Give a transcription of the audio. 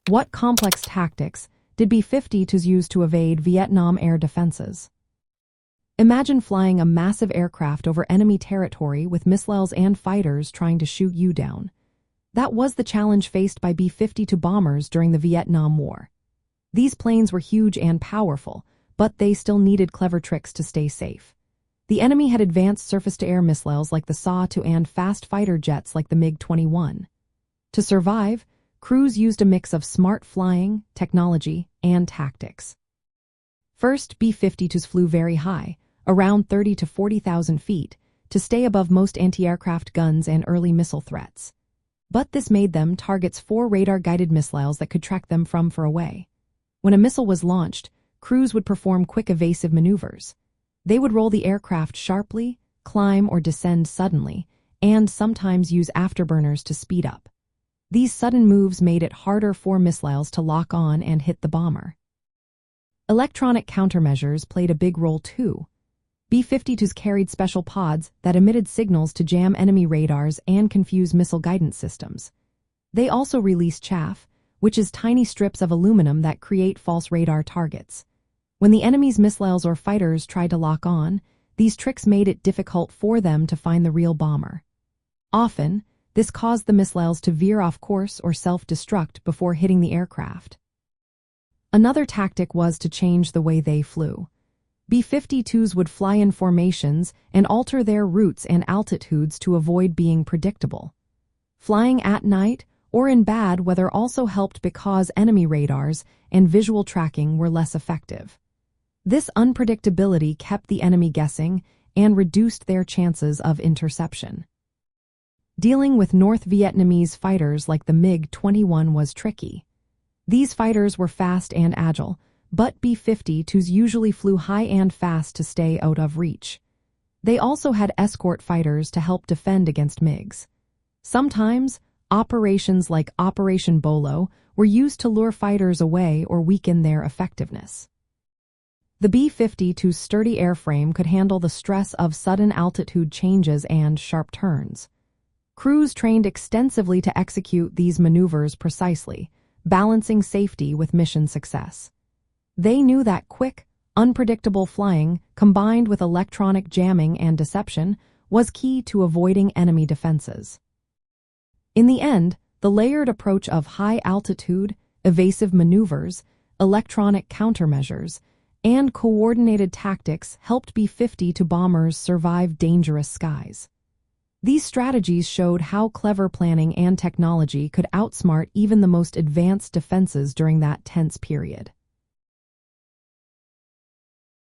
What complex tactics did B-52s use to evade Vietnam air defenses? Imagine flying a massive aircraft over enemy territory with missiles and fighters trying to shoot you down. That was the challenge faced by B-52 bombers during the Vietnam War. These planes were huge and powerful, but they still needed clever tricks to stay safe. The enemy had advanced surface-to-air missiles like the SA-2 and fast fighter jets like the MiG-21. To survive, crews used a mix of smart flying, technology, and tactics. First, B-52s flew very high, around 30 to 40,000 feet, to stay above most anti-aircraft guns and early missile threats. But this made them targets for radar-guided missiles that could track them from far away. When a missile was launched, crews would perform quick evasive maneuvers. They would roll the aircraft sharply, climb or descend suddenly, and sometimes use afterburners to speed up. These sudden moves made it harder for missiles to lock on and hit the bomber. Electronic countermeasures played a big role too. B-52s carried special pods that emitted signals to jam enemy radars and confuse missile guidance systems. They also released chaff, which is tiny strips of aluminum that create false radar targets. When the enemy's missiles or fighters tried to lock on, these tricks made it difficult for them to find the real bomber. Often, this caused the missiles to veer off course or self-destruct before hitting the aircraft. Another tactic was to change the way they flew. B-52s would fly in formations and alter their routes and altitudes to avoid being predictable. Flying at night or in bad weather also helped because enemy radars and visual tracking were less effective. This unpredictability kept the enemy guessing and reduced their chances of interception. Dealing with North Vietnamese fighters like the MiG-21 was tricky. These fighters were fast and agile, but B-52s usually flew high and fast to stay out of reach. They also had escort fighters to help defend against MiGs. Sometimes, operations like Operation Bolo were used to lure fighters away or weaken their effectiveness. The B-52's sturdy airframe could handle the stress of sudden altitude changes and sharp turns. Crews trained extensively to execute these maneuvers precisely, balancing safety with mission success. They knew that quick, unpredictable flying, combined with electronic jamming and deception, was key to avoiding enemy defenses. In the end, the layered approach of high-altitude, evasive maneuvers, electronic countermeasures, and coordinated tactics helped B-52 bombers survive dangerous skies. These strategies showed how clever planning and technology could outsmart even the most advanced defenses during that tense period.